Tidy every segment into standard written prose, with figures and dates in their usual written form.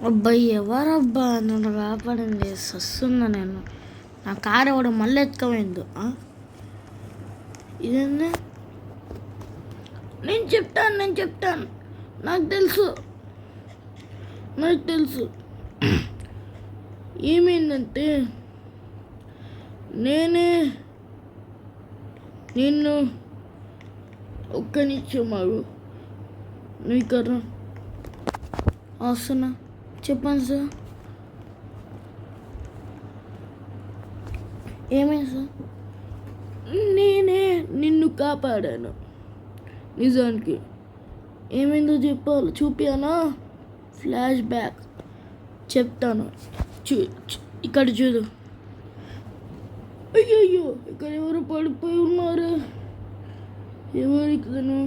అబ్బాయి ఎవరబ్బా నన్ను కాపాడింది? సస్తున్నా నేను. నా కారు ఎవడ మళ్ళీ ఎత్తుకపోయింది. ఇదేంది? నేను చెప్తాను నాకు తెలుసు ఏమైందంటే నిన్ను ఒక్క నిమిషం ఆగు. నువ్వు కర్ర వస్తున్నా, చెప్పండి సార్. ఏమైంది సార్? నేనే నిన్ను కాపాడాను. నిజానికి ఏమైందో చూపియానా? ఫ్లాష్ బ్యాక్ చెప్తాను. ఇక్కడ చూడు. అయ్యో, ఇక్కడ ఎవరు పడిపోయి ఉన్నారు? ఎవరికను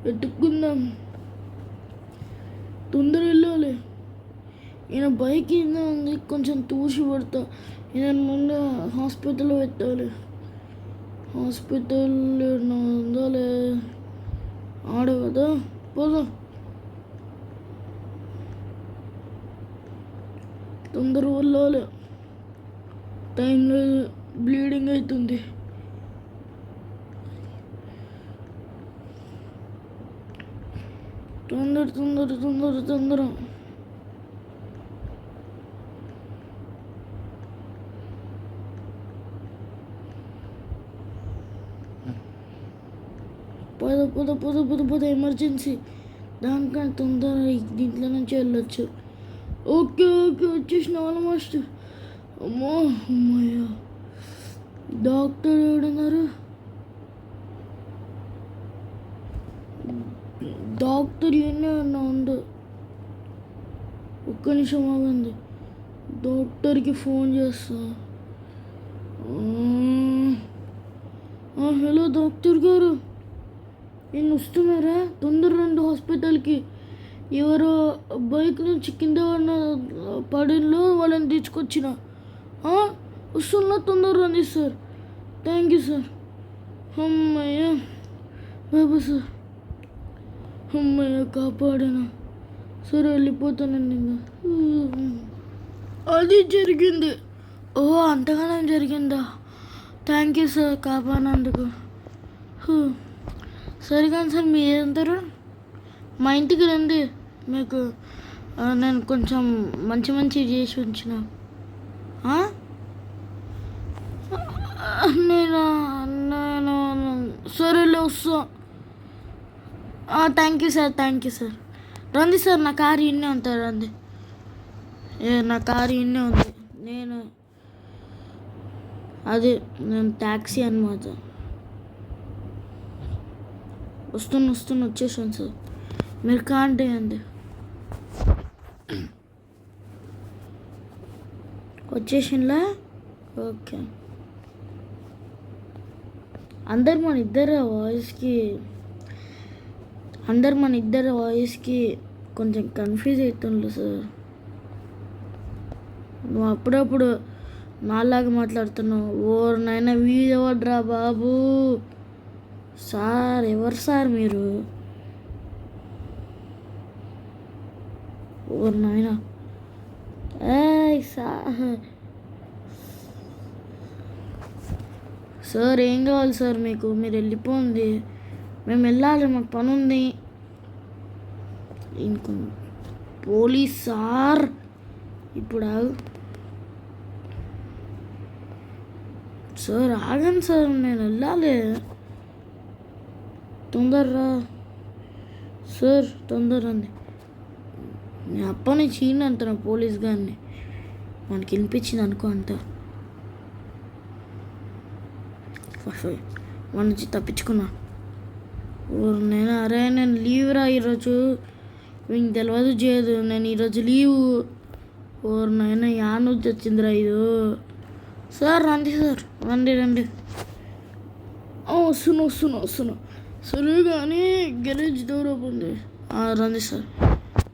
వెతుక్కుందాం. తొందర వెళ్ళాలి. ఈయన బైక్ ఏదో ఉంది, కొంచెం తూసి పడతా. ఈయన ముందు హాస్పిటల్లో పెట్టాలి. హాస్పిటల్లో ఉందాలే ఆడ కదా. పోదాం, తొందర వెళ్ళాలి. టైం లేదు, బ్లీడింగ్ అవుతుంది. తొందర. పద ఎమర్జెన్సీ. దానికన్నా తొందర దీంట్లో నుంచి వెళ్ళొచ్చు. ఓకే వచ్చేసిన ఆల్మోస్ట్. అమ్మయ్య. డాక్టర్ ఎవడున్నారు? డాక్టర్ ఏమన్నా ఉండు. ఒక్క నిమిషం ఆగండి, డాక్టర్కి ఫోన్ చేస్తా. హలో డాక్టర్ గారు, నేను వస్తున్నారా? తొందర రండి హాస్పిటల్కి. ఎవరో బైక్ నుంచి కింద పడిలో వాళ్ళని తీసుకొచ్చిన. వస్తున్నా, తొందర రండి సార్. Thank you sir. అమ్మయ్య బాబు సార్, అమ్మయ్య కాపాడనా. సరే వెళ్ళిపోతానండి ఇంకా. అది జరిగింది. అంతగానం జరిగిందా? థ్యాంక్ యూ సార్ కాపాడినందుకు. సరే కానీ సార్ మీరందరూ మా ఇంటికి రండి. మీకు నేను కొంచెం మంచి చేసి ఉంచిన. నేను సరేలే వస్తా. Thank you sir. రండి సార్, నా కారు ఇన్నే ఉంటుంది. రండి, నా కారు ఇన్నే ఉంది. నేను ట్యాక్సీ అనమాట. వస్తున్నా వచ్చేసాను సార్. మీరు కాంటే అండి వచ్చేసిందా? ఓకే. అందరు మన ఇద్దరు వాయిస్కి కొంచెం కన్ఫ్యూజ్ అవుతుండ్రు సార్. నువ్వు అప్పుడప్పుడు నాలాగా మాట్లాడుతున్నావు. నాయన వీడెవడ్రా బాబు? సార్ ఎవరు సార్ మీరు? నాయన సార్ ఏం కావాలి సార్ మీకు? మీరు వెళ్ళిపోండి, మేము వెళ్ళాలి, మాకు పని ఉంది. పోలీస్ సార్ ఇప్పుడు సార్ ఆగండి సార్, నేను వెళ్ళాలి. తొందరరా సార్, తొందరండి. నేను అప్పని చీన అంటున్నా పోలీస్ గారిని. మనకి వినిపించింది అనుకో అంట. మన నుంచి తప్పించుకున్నా. నేను లీవ్ రా ఈరోజు. మీకు తెలియదు చేయదు, నేను ఈరోజు లీవు. నాయన యానొచ్చి వచ్చిందిరా ఇది. సార్ రండి సార్, రండి. వస్తున్నా. సరే కానీ గెరేజ్ డోర్ ఓపెన్ చేయి. రండి సార్.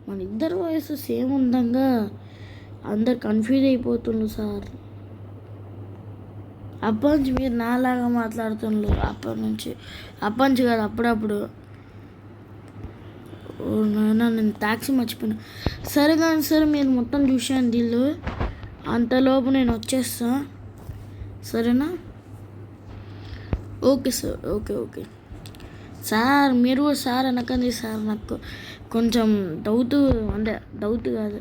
మన ఇద్దరు వయసు సేమ్ ఉందంగా అందరు కన్ఫ్యూజ్ అయిపోతుండ్రు సార్. అప్పటి నుంచి మీరు నాలాగా మాట్లాడుతుండ్రు. అప్పటి నుంచి కాదు, అప్పుడప్పుడు. ఓ నాయనా నేను ట్యాక్సీ మర్చిపోయినా. సరే కానీ సార్ మీరు మొత్తం చూసాను డీల్, అంతలోపు నేను వచ్చేస్తా, సరేనా? Okay sir, okay okay sir. మీరు సార్ అనకండి సార్, నాకు కొంచెం డౌట్, అంటే డౌట్ కాదు,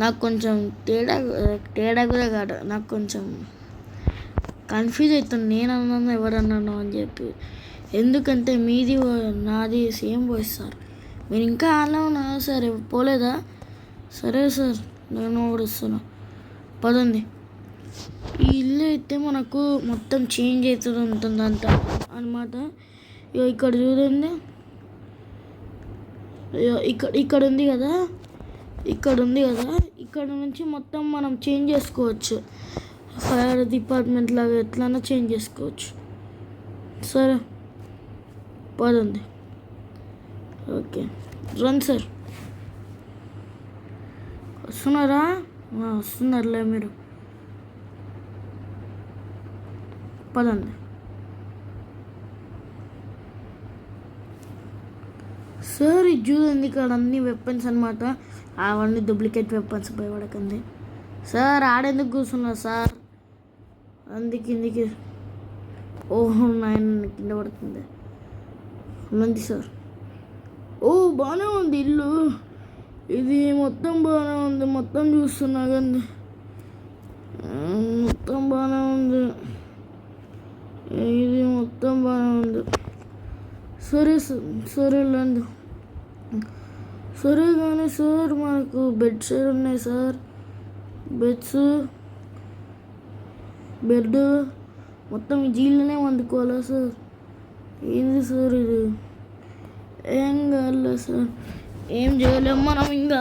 నాకు కొంచెం తేడా కూడా కాదు, నాకు కొంచెం కన్ఫ్యూజ్ అవుతుంది నేను అన్నాను ఎవరన్నాను అని చెప్పి. ఎందుకంటే మీది నాది సేమ్ వాయిస్ సార్. మీరు ఇంకా అలా ఉన్నా సార్, పోలేదా? సరే సార్ నేను కూడా వస్తున్నా, పదండి. ఈ ఇల్లు అయితే మనకు మొత్తం చేంజ్ అవుతుంది ఉంటుంది అంత అనమాట. ఇక్కడ చూడండి, ఇక్కడ ఉంది కదా, ఇక్కడ నుంచి మొత్తం మనం చేంజ్ చేసుకోవచ్చు. ఫైర్ డిపార్ట్మెంట్ లాగా ఎట్లన్నా చేంజ్ చేసుకోవచ్చు. సరే పదండి. ఓకే రండి సార్. వస్తున్నారా? వస్తున్నారులే మీరు, పదండి. సార్ ఇది చూడండి, ఇక్కడ అన్ని వెపన్స్ అనమాట, అవన్నీ డూప్లికేట్ వెపన్స్, భయపడకండి సార్. ఆడెందుకు కూర్చున్నారు సార్? కిందికి. ఓహో నాయన కింద పడుతుంది, ఉంది సార్. ఓ బాగానే ఉంది ఇల్లు, ఇది మొత్తం బాగానే ఉంది, మొత్తం చూస్తున్నా కానీ మొత్తం బాగానే ఉంది, ఇది మొత్తం బాగానే ఉంది. సరే సార్, సరేలేండి. సరే కానీ సార్ మనకు బెడ్స్ ఉన్నాయి సార్, బెడ్ మొత్తం జీళ్ళనే వండుకోవాలా సార్? ఏంది సార్ ఇది? ఏం కావాలి సార్, ఏం చేయలేము మనం. ఇంకా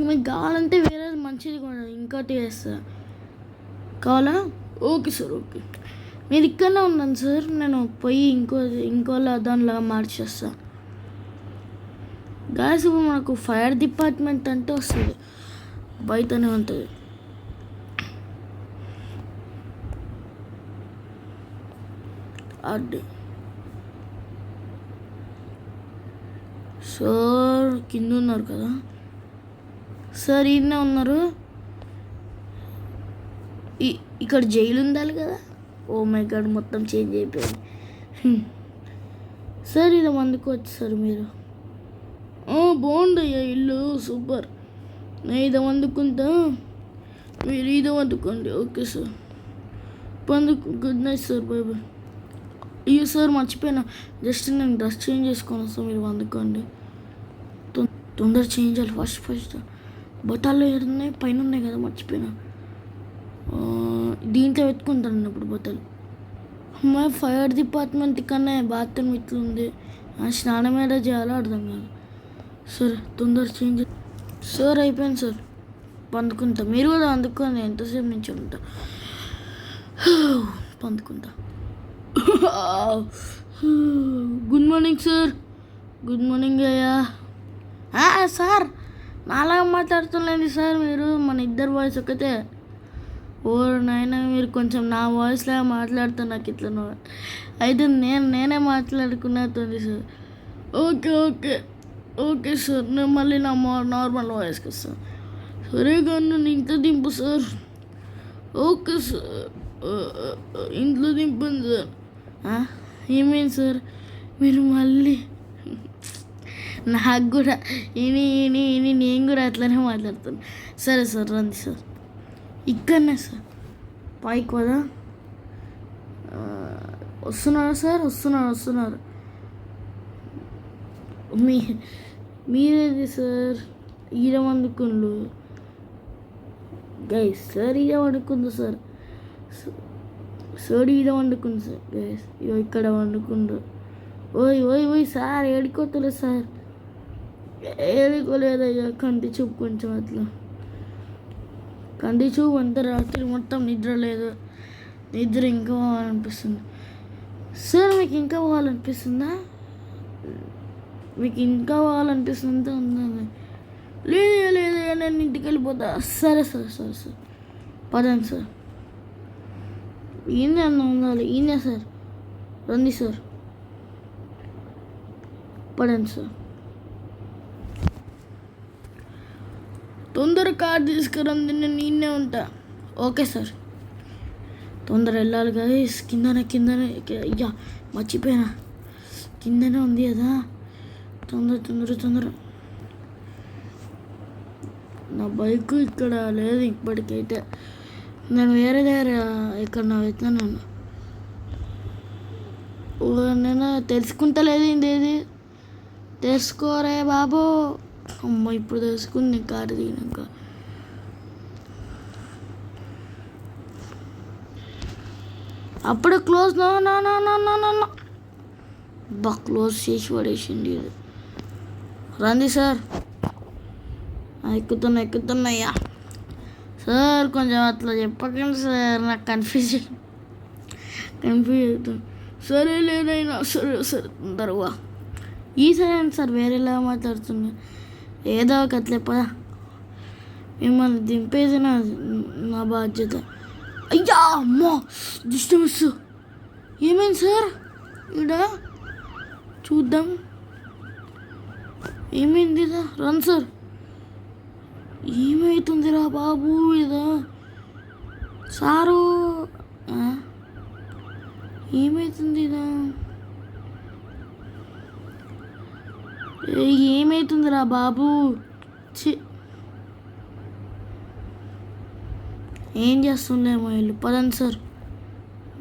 మీకు కావాలంటే వేరేది మంచిది కూడా ఇంకోటి వేస్తా, కావాలా? Okay sir, okay. మీరు ఇక్కడనే ఉన్నాను సార్, నేను పోయి ఇంకోలా దానిలాగా మార్చేస్తా. గాయస్ ఇప్పుడు మనకు ఫైర్ డిపార్ట్మెంట్ అంటే వస్తుంది, బయటనే ఉంటుంది. అడ్డు సార్ కింద ఉన్నారు కదా సార్, ఈయనే ఉన్నారు. ఇక్కడ జైలు ఉండాలి కదా. ఓ మై గాడ్ మొత్తం చేంజ్ అయిపోయింది సార్. ఇది వండుకోవచ్చు సార్ మీరు. బాగుండయ్యా ఇల్లు, సూపర్. నేను ఇది వండుకుంటా, మీరు ఇది వండుకోండి. Okay sir, good night sir, bye bye. అయ్యో సార్ మర్చిపోయినా, జస్ట్ నేను డ్రెస్ చేంజ్ చేసుకొని వస్తాను, మీరు వండుకోండి. తొందర చేంజ్ చేయాలి ఫస్ట్. బట్టలు ఉన్నాయి పైన ఉన్నాయి కదా, మర్చిపోయినా. దీంట్లో పెట్టుకుంటాను ఇప్పుడు బట్టలు. మా ఫైర్ డిపార్ట్మెంట్ కన్నా బాత్రూమ్ ఇట్లుంది, స్నానం ఏదో చేయాలో అర్థం కాదు. సరే తొందర చేంజ్. సార్ అయిపోయింది సార్, పండుకుంటా. మీరు కూడా అందుకోండి, ఎంతసేపు నుంచి ఉంటా, పండుకుంటా. Good morning sir. Good morning అయ్యా. సార్ నాలాగా మాట్లాడుతున్నాండి సార్ మీరు, మన ఇద్దరు వాయిస్ ఒకటే. ఓ నాయన మీరు కొంచెం నా వాయిస్లో మాట్లాడుతా, నాకు ఇట్లా అయితే నేనే మాట్లాడుకున్నట్టుంది సార్. ఓకే సార్, నేను మళ్ళీ నా నార్మల్ వాయిస్కి వస్తాను. సరే కానీ నన్ను ఇంట్లో దింపు సార్. ఓకే సార్, ఇంట్లో దింపండి సార్. ఏమైంది సార్? మీరు మళ్ళీ నాకు కూడా నేను కూడా అట్లనే మాట్లాడుతాను. సరే సార్ రండి సార్, ఇక్కడనే సార్, పైకి కదా. వస్తున్నారా సార్? వస్తున్నారు. మీరేది సార్? ఈడ వండుకుండు గైస్ సార్, ఈడ వండుకుంది సార్. ఈడ వండుకుంది సార్ గైస్, ఇక్కడ వండుకుండు. ఓయ్ సార్ ఏడుకోతలేదు సార్, ఏడుకోలేదయ్యా, కంటి చూపు కొంచెం అట్లా, కంటి చూపు అంత రాత్రి మొత్తం నిద్ర లేదు, నిద్ర ఇంకా పోవాలనిపిస్తుంది సార్. మీకు ఇంకా పోవాలనిపిస్తుందా? ఉందండి. లేదు నేను ఇంటికి వెళ్ళిపోతా. సరే సార్ పదండి సార్. ఈయన ఉండాలి, ఈయన సార్, రండి సార్, పడండి సార్. తొందర కార్ తీసుకురండి, నేను నిన్నే ఉంటా. ఓకే సార్, తొందర వెళ్ళాలి గైస్. కిందనే అయ్యా మర్చిపోయినా, కిందనే ఉంది కదా. తొందర. నా బైక్ ఇక్కడ లేదు ఇప్పటికైతే. నేను వేరే దగ్గర ఇక్కడ నా వెళ్తున్నాను. నేను తెలుసుకుంటలేదు ఏది తెలుసుకోరే బాబు. అమ్మ ఇప్పుడు తెలుసుకుంది కారు దిగినాక. అప్పుడు క్లోజ్ క్లోజ్ చేసి పడేసింది. రండి సార్, ఎక్కుతున్నాయ్యా. సార్ కొంచెం అట్లా చెప్పకండి సార్, నాకు కన్ఫ్యూజ్ అవుతుంది. సరే లేదైనా సరే తొందరగా. ఈసారి సార్ వేరేలా మాట్లాడుతున్నా. ఏదో ఒక అట్లే పదా, మిమ్మల్ని దింపేది నా బాధ్యత. అయ్యా అమ్మో డిస్టర్బెన్స్. ఏమైంది సార్ ఇక్కడ? చూద్దాం ఏమైంది ఇదా. Run sir. ఏమవుతుందిరా బాబు ఇదా సారు? ఏమవుతుంది ఇదా? ఏమవుతుందిరా బాబు? ఏం చేస్తుండేమో వీళ్ళు. పదండి సార్.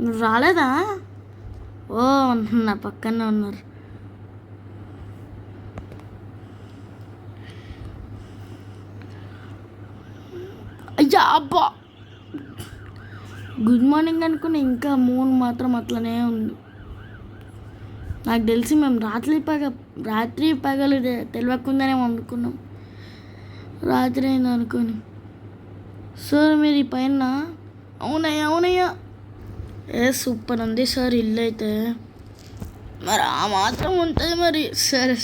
నువ్వు రాలేదా? ఓ నా పక్కనే ఉన్నారు. అయ్యా అబ్బా, గుడ్ మార్నింగ్ అనుకుని ఇంకా మూన్ మాత్రం అట్లనే ఉంది. నాకు తెలిసి మేము రాత్రి పగలు తెలియకుండానే అనుకున్నాం. రాత్రి అయింది అనుకొని. సార్ మీరు ఈ పైన? అవునయ్యా. సూపర్ ఉంది సార్ ఇల్లు అయితే. మరి ఆ మాత్రం ఉంటుంది మరి. సరే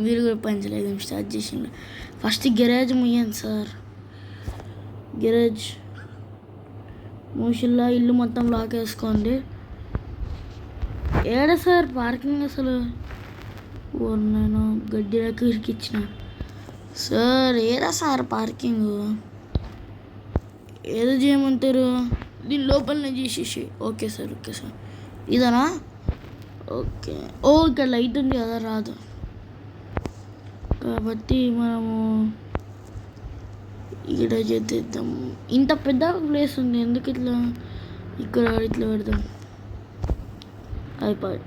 మీరు కూడా పంచలేదు స్టార్ట్ చేసిండు. ఫస్ట్ గెరేజ్ ముయ్యండి సార్. గెరేజ్ మూసిల్లా ఇల్లు మొత్తం లాక్ వేసుకోండి. ఏడ సార్ పార్కింగ్ అసలు? నేను గడ్డిలోకి ఇరికిచ్చిన. సార్ ఏడా సార్ పార్కింగ్? ఏదో చేయమంటారు? దీని లోపలనే చేసేసి. ఓకే సార్ ఇదనా? ఓకే. ఇక్కడ లైట్ ఉంది కదా, రాదు కాబట్టి మనము ఇక్కడ చేద్దాం. ఇంత పెద్ద ప్లేస్ ఉంది, ఎందుకు ఇట్లా ఇక్కడ ఇట్లా పెడదాం. అయిపోయి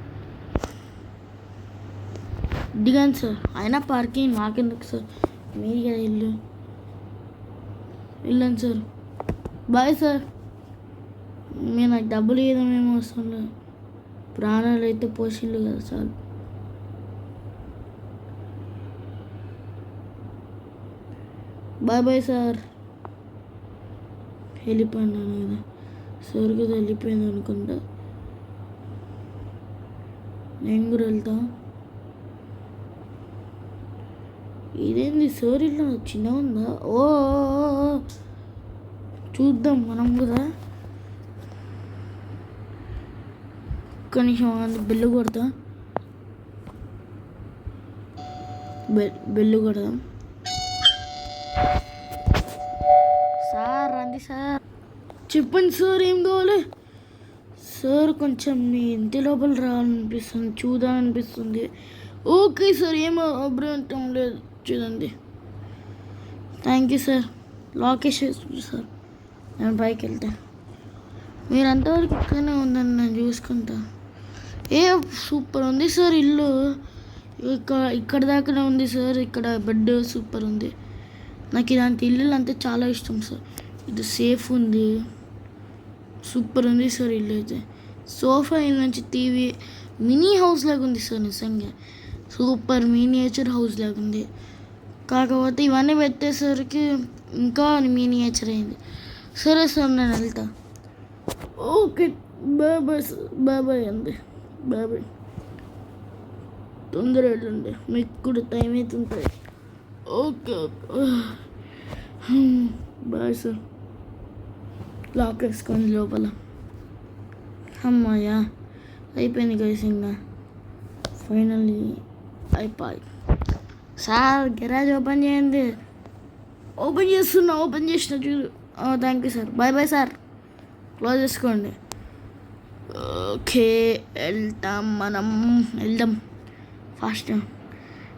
దిగాను సార్. అయినా పార్కింగ్ మాకెందుకు సార్, మీరు కదా వెళ్ళండి సార్. Bye sir. మీరు నాకు డబ్బులు ఇవ్వడమేమో అవసరం లేదు, ప్రాణాలు అయితే పోషిళ్ళు కదా సార్. Bye sir. వెళ్ళిపోయినాను కదా సార్, కదా వెళ్ళిపోయింది అనుకుంటా. నేను కూడా వెళ్తా. ఇదేంది సార్ ఇట్లా చిన్నగా ఉందా? ఓ చూద్దాం మనం కూడా. ఒక్క నిమిషం బెల్లు కొడతా. బెల్లు కొడదాం. సార్ రండి సార్. చెప్పండి సార్, ఏం కావాలి? సార్ కొంచెం మీ ఇంటి లోపల రావాలనిపిస్తుంది, చూడాలనిపిస్తుంది. ఓకే సార్, ఏమో అభ్యంతరం లేదు, చూడండి. Thank you sir. Location sir, నేను పైకి వెళ్తా. మీరు అంతవరకు ఇక్కడనే ఉందని నేను చూసుకుంటా. సూపర్ ఉంది సార్ ఇల్లు. ఇక్కడ దాకానే ఉంది సార్. ఇక్కడ బెడ్ సూపర్ ఉంది. నాకు ఇలాంటి ఇల్లు అంటే చాలా ఇష్టం సార్. ఇది సేఫ్ ఉంది, సూపర్ ఉంది సార్ ఇల్లు అయితే. సోఫా నుంచి టీవీ, మినీ హౌస్ లాగా ఉంది సార్. నిజంగా సూపర్ మినియేచర్ హౌస్ లాగా ఉంది. కాకపోతే ఇవన్నీ పెట్టేసరికి ఇంకా మినియేచర్ అయింది. సరే సార్, నేను వెళ్తా. ఓకే బాయ్ అండి. బాయ్. తొందర వెళ్ళండి, మీకు కూడా టైం అవుతుంటుంది. Okay bye sir. లాక్ వేసుకోండి లోపల. అమ్మాయ్యా అయిపోయింది గైస్, ఇంకా ఫైనల్లీ అయిపోయి. సార్ గెరాజ్ ఓపెన్ చేయండి. ఓపెన్ చేసిన చూడు. Thank you sir. Bye bye sir. Close చేసుకోండి. ఓకే, వెళ్దాం ఫాస్ట్.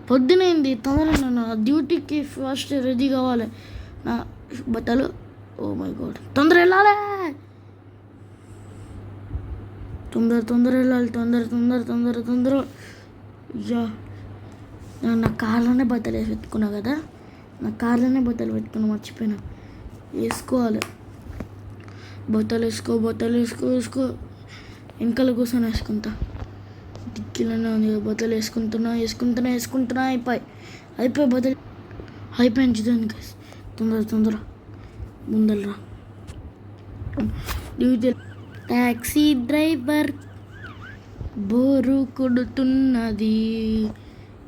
పొద్దునైంది, తొందరగా నా డ్యూటీకి ఫాస్ట్ రెడీ కావాలి. నా బట్టలు, ఓ మై గాడ్, తొందర వెళ్ళాలి. తొందర వెళ్ళాలి. తొందర. యా, నా కార్లోనే బట్టలు వేసి పెట్టుకున్నా కదా. నా కార్లోనే బట్టలు పెట్టుకున్నా, మర్చిపోయినా. వేసుకోవాలి. బట్టలు వేసుకో. వెనకాల కూర్చొని వేసుకుంటా. దిక్కులోనే ఉంది. బట్టలు వేసుకుంటున్నా. అయిపోయి బట్టలు అయిపోయింది. చూడండి, తొందర ముందలరా. ట్యాక్సీ డ్రైవర్ బోరు కొడుతున్నది,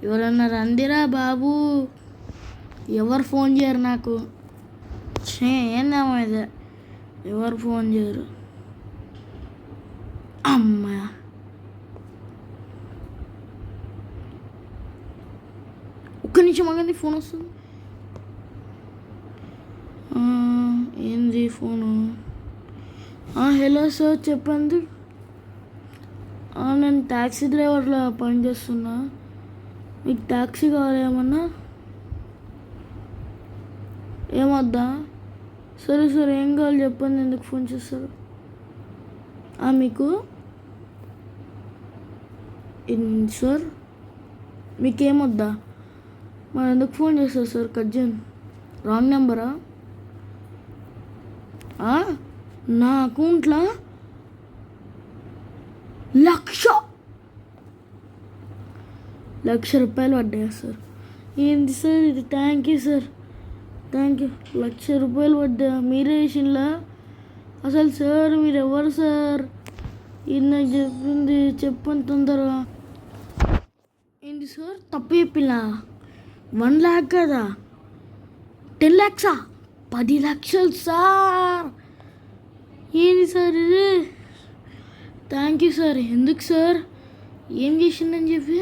ఎవరన్నా రండిరా బాబు. ఎవరు ఫోన్ చేయరు నాకు. ఏందమ్మా ఇది, ఎవరు ఫోన్ చేయరు. అమ్మా, ఒక్క నిమిషం ఆగండి, ఫోన్ వస్తుంది. ఏంది ఫోను? హలో సార్, చెప్పండి. నేను ట్యాక్సీ డ్రైవర్లో పనిచేస్తున్నా. మీకు ట్యాక్సీ కావాలి ఏమన్నా? ఏమొద్దా? సరే ఏం కావాలి చెప్పండి, ఎందుకు ఫోన్ చేస్తారు? మీకు సార్ మీకేమొద్దా? మరి ఎందుకు ఫోన్ చేస్తారు సార్? కట్ చేయండి. రాంగ్ నెంబరా? నా అకౌంట్లో 1,00,000 రూపాయలు పడ్డాయా సార్? ఏంది సార్ ఇది? Thank you sir, thank you. 1,00,000 రూపాయలు పడ్డా మీరే వేసిండ్లా? అసలు సార్ మీరు ఎవరు సార్? ఇది నాకు చెప్పింది, చెప్పండి తొందరగా. ఏంది సార్ తప్పు చెప్పినా? 1 lakh కదా, 10 lakhs, 10 లక్షలు సార్. ఏంది సార్ ఇది? Thank you sir. ఎందుకు సార్? ఏం చేసిందని చెప్పి?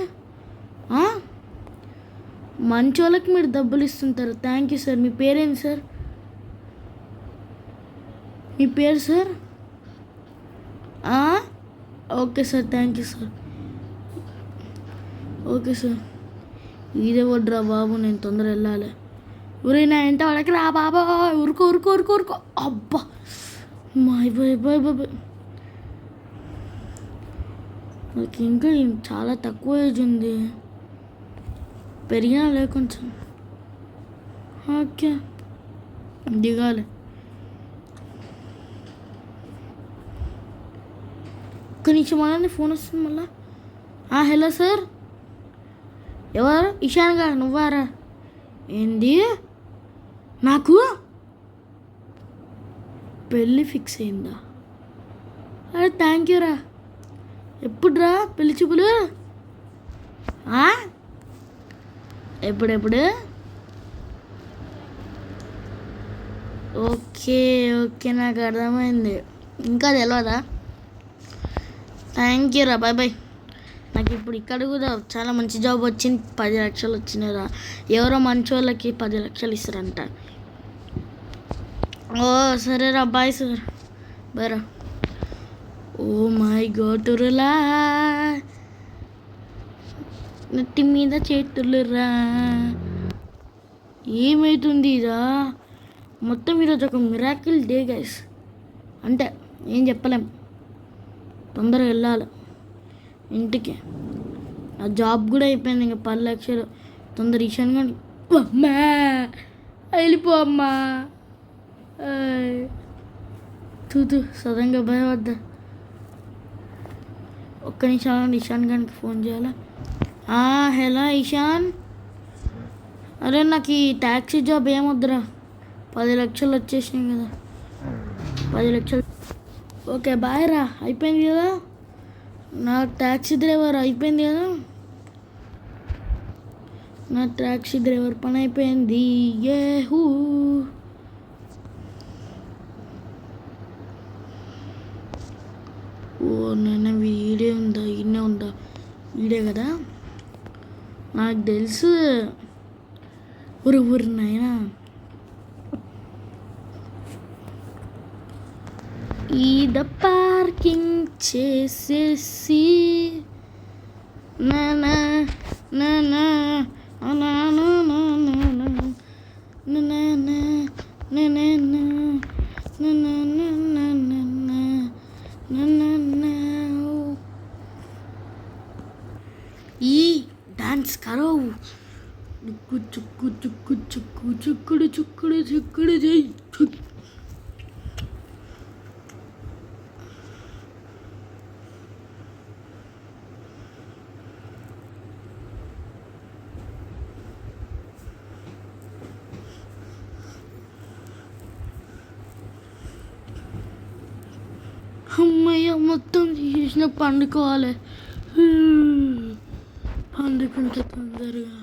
మంచి వాళ్ళకి మీరు డబ్బులు ఇస్తుంటారు. Thank you sir. మీ పేరేంటి సార్? మీ పేరు sir? Okay sir, thank you sir. Okay sir. ఇదే వడ్రా బాబు, నేను తొందర వెళ్ళాలి. ఊరైనా ఎంత వాడకి రా బాబా. ఊరుకో. అబ్బా, బాయ్. నాకు ఇంకా చాలా తక్కువ ఏజ్ ఉంది, పెరిగినా కొంచెం. ఓకే, దిగాలి. ఒక్క నిమిషం అలా ఫోన్ వస్తుంది మళ్ళా. హలో సార్, ఎవరు? ఇషాన్ గారు, నువ్వారా? ఏంది, నాకు పెళ్ళి ఫిక్స్ అయిందా? అరే థ్యాంక్ యూ రా. ఎప్పుడురా పెళ్లి చూపులు? ఎప్పుడు? ఓకే, నాకు అర్థమైంది. ఇంకా తెలియదా? థ్యాంక్ యూ రా, బాయ్. నాకు ఇప్పుడు ఇక్కడ కూడా చాలా మంచి జాబ్ వచ్చింది, 10 లక్షలు వచ్చినాయిరా. ఎవరో మంచి వాళ్ళకి 10 లక్షలు ఇస్తారంట. సరేరా, బాయ్ సార్. బాయ్ రా. ఓ మై గోటురులా, నెత్తి మీద చేతులురా. ఏమవుతుంది ఇదా? మొత్తం ఈరోజు ఒక మిరాకిల్ డే గైస్. అంటే ఏం చెప్పలేం. తొందరగా వెళ్ళాలి ఇంటికి. ఆ జాబ్ కూడా అయిపోయింది, ఇంకా 10 లక్షలు. తొందర ఇషాన్ కానీ అమ్మా వెళ్ళిపో అమ్మా. తూ సడన్గా భయపడ్డా. ఒక్క నిమిషం ఇషాన్ గారికి ఫోన్ చేయాలా? హలో ఇషాన్, అరే నాకు ఈ ట్యాక్సీ జాబ్ ఏమొద్దురా, 10 లక్షలు వచ్చేసినాయి కదా, 10 లక్షలు. ఓకే బాయ్ రా. అయిపోయింది కదా, నా ట్యాక్సీ డ్రైవర్ అయిపోయింది కదా, నా ట్యాక్సీ డ్రైవర్ పని అయిపోయింది. హూ నేను వీడియో ఉందా? వీడియో కదా, నాకు తెలుసు. ఊరు నాయనా, ఈద పార్కింగ్ చేసేసి నా నా నా నా నా నా నా నా నా నా నా నా నా నా నా. ఈ డాన్స్ కరో చుక్కు చుక్కు చుక్కు చుక్కు చుక్కుడు చుక్కుడు చుక్కుడు జై. అమ్మయ్య మొత్తం చేసిన పండుకోవాలి. పండుకుంటే తొందరగా